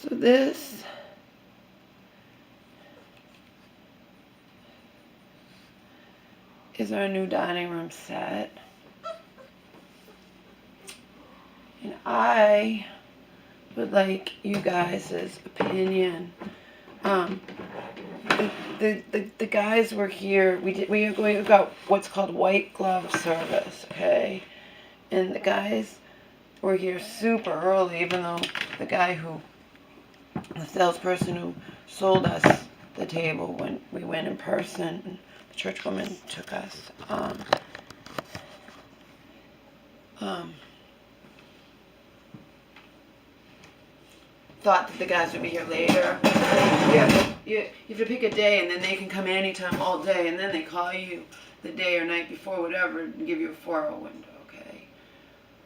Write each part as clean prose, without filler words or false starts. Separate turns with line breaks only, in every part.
So this is our new dining room set. And I would like you guys' opinion. The guys were here. We got what's called white glove service, okay? And the guys were here super early, even though the salesperson who sold us the table when we went in person, and the church woman took us. Thought that the guys would be here later. You have to pick a day, and then they can come anytime all day, and then they call you the day or night before, whatever, and give you a 4-hour window, okay?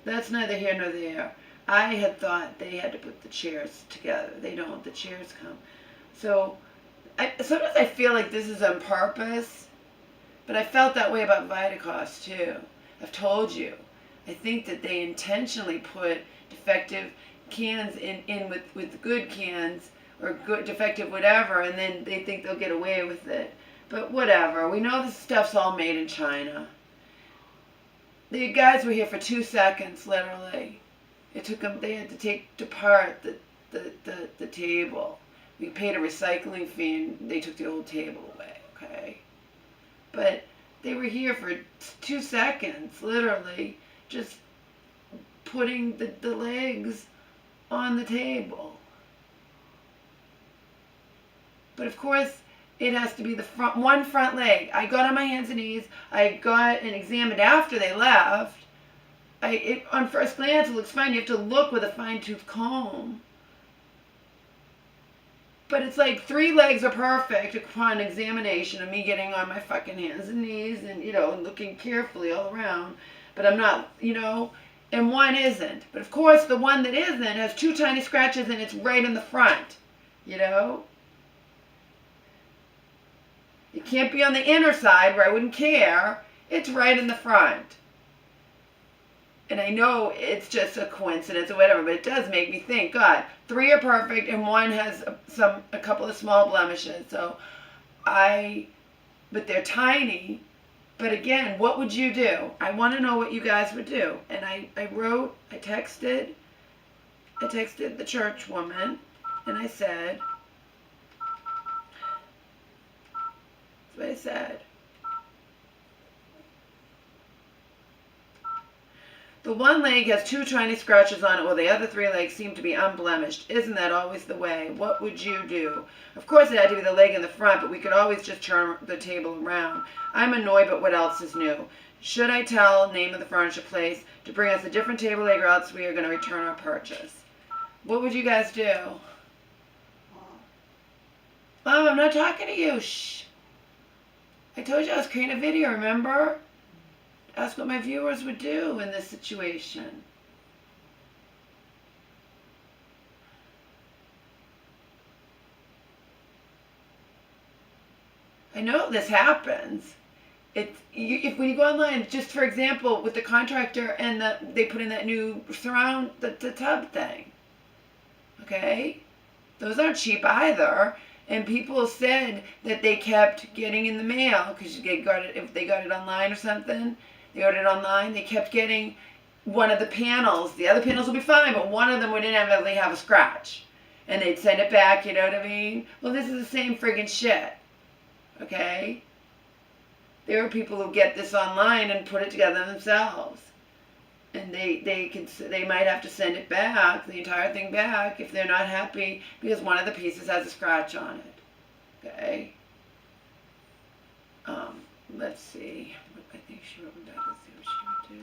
That's neither here nor there. I had thought they had to put the chairs together. They don't. The chairs come. So sometimes I feel like this is on purpose, but I felt that way about Vitacost too. I've told you. I think that they intentionally put defective cans in with good cans, or good defective whatever, and then they think they'll get away with it. But whatever. We know this stuff's all made in China. The guys were here for 2 seconds, literally. It took them. They had to take apart the table. We paid a recycling fee, and they took the old table away. Okay, but they were here for 2 seconds, literally, just putting the legs on the table. But of course, it has to be the one front leg. I got on my hands and knees. I got and examined after they left. On first glance, it looks fine. You have to look with a fine-tooth comb. But it's like 3 legs are perfect upon examination of me getting on my fucking hands and knees and, looking carefully all around. But I'm not, and one isn't. But of course, the one that isn't has 2 tiny scratches, and it's right in the front, It can't be on the inner side where I wouldn't care. It's right in the front. And I know it's just a coincidence or whatever, but it does make me think, God, 3 are perfect and 1 has a couple of small blemishes. But they're tiny. But again, what would you do? I want to know what you guys would do. And I texted the church woman, and I said, that's what I said. The one leg has 2 tiny scratches on it, while the other 3 legs seem to be unblemished. Isn't that always the way? What would you do? Of course, it had to be the leg in the front, but we could always just turn the table around. I'm annoyed, but what else is new? Should I tell name of the furniture place to bring us a different table leg, or else we are going to return our purchase? What would you guys do? Mom, I'm not talking to you. Shh. I told you I was creating a video, remember? Ask what my viewers would do in this situation. I know this happens. When you go online, just for example, with the contractor and they put in that new surround, the tub thing. Okay? Those aren't cheap either. And people said that they kept getting in the mail, because if they got it online or something, they ordered it online, they kept getting one of the panels. The other panels will be fine, but one of them would inevitably have a scratch. And they'd send it back, you know what I mean? Well, this is the same friggin' shit. Okay? There are people who get this online and put it together themselves. And they might have to send it back, the entire thing back, if they're not happy, because one of the pieces has a scratch on it. Okay? Let's see. I think she wrote back. Let's see what she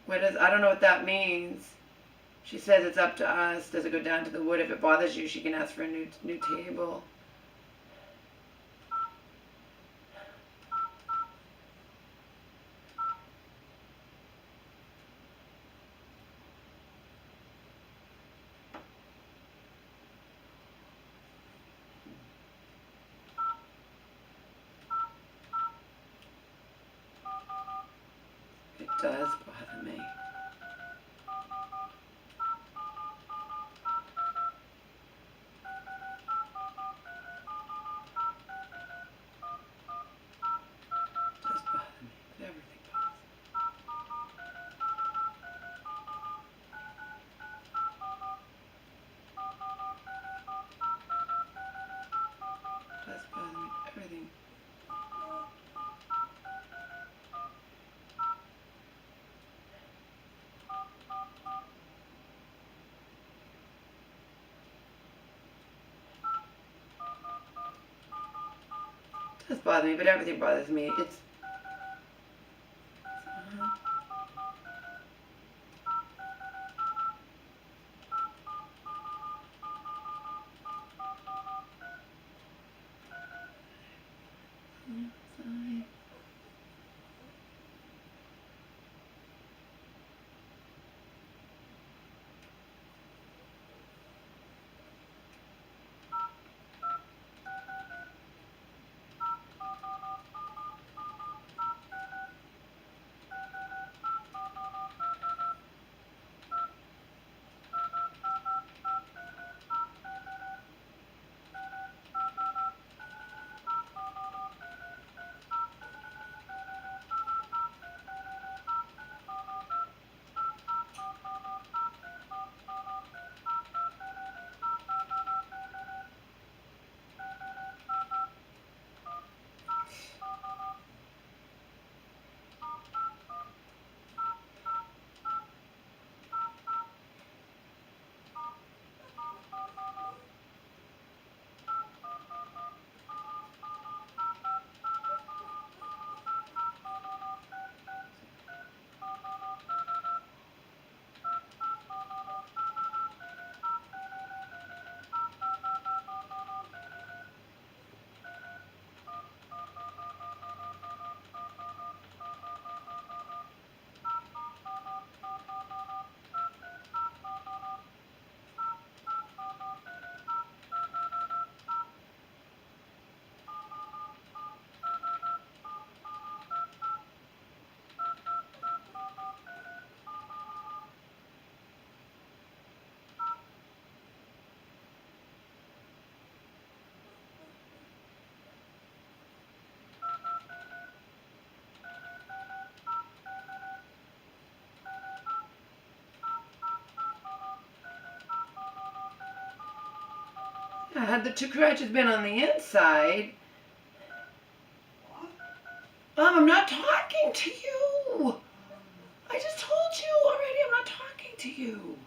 would do. I don't know what that means. She says it's up to us. Does it go down to the wood? If it bothers you, she can ask for a new table. does bother me. Everything. It does bother me, but everything bothers me. It's had the 2 scratches been on the inside. I'm not talking to you. I just told you already I'm not talking to you.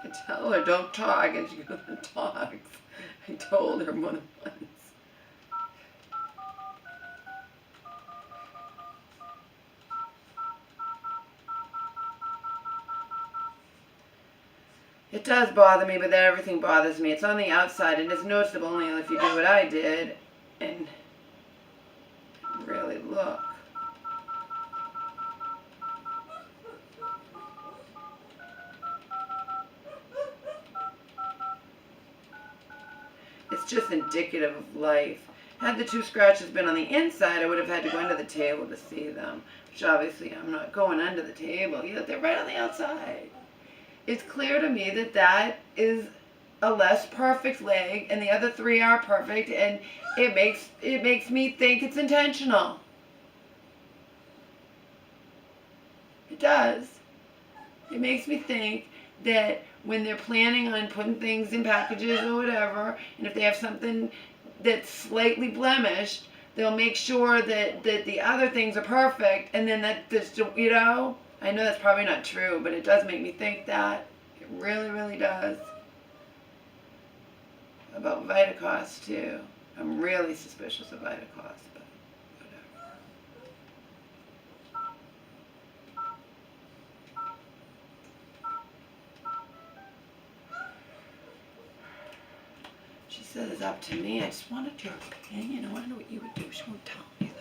I tell her don't talk, and she goes and talks. I told her more than once. It does bother me, but then everything bothers me. It's on the outside, and it's noticeable only if you do what I did and really look. It's just indicative of life. Had the 2 scratches been on the inside, I would have had to go under the table to see them, which obviously I'm not going under the table. Yeah, they're right on the outside. It's clear to me that that is a less perfect leg, and the other 3 are perfect, and it makes me think it's intentional. It does. It makes me think that when they're planning on putting things in packages or whatever, and if they have something that's slightly blemished, they'll make sure that the other things are perfect, and then that just, you know, I know that's probably not true, but it does make me think that. It really, really does. About Vitacost, too. I'm really suspicious of Vitacost, but whatever. said it's up to me. I just wanted your opinion. I want to know what you would do. She won't tell me.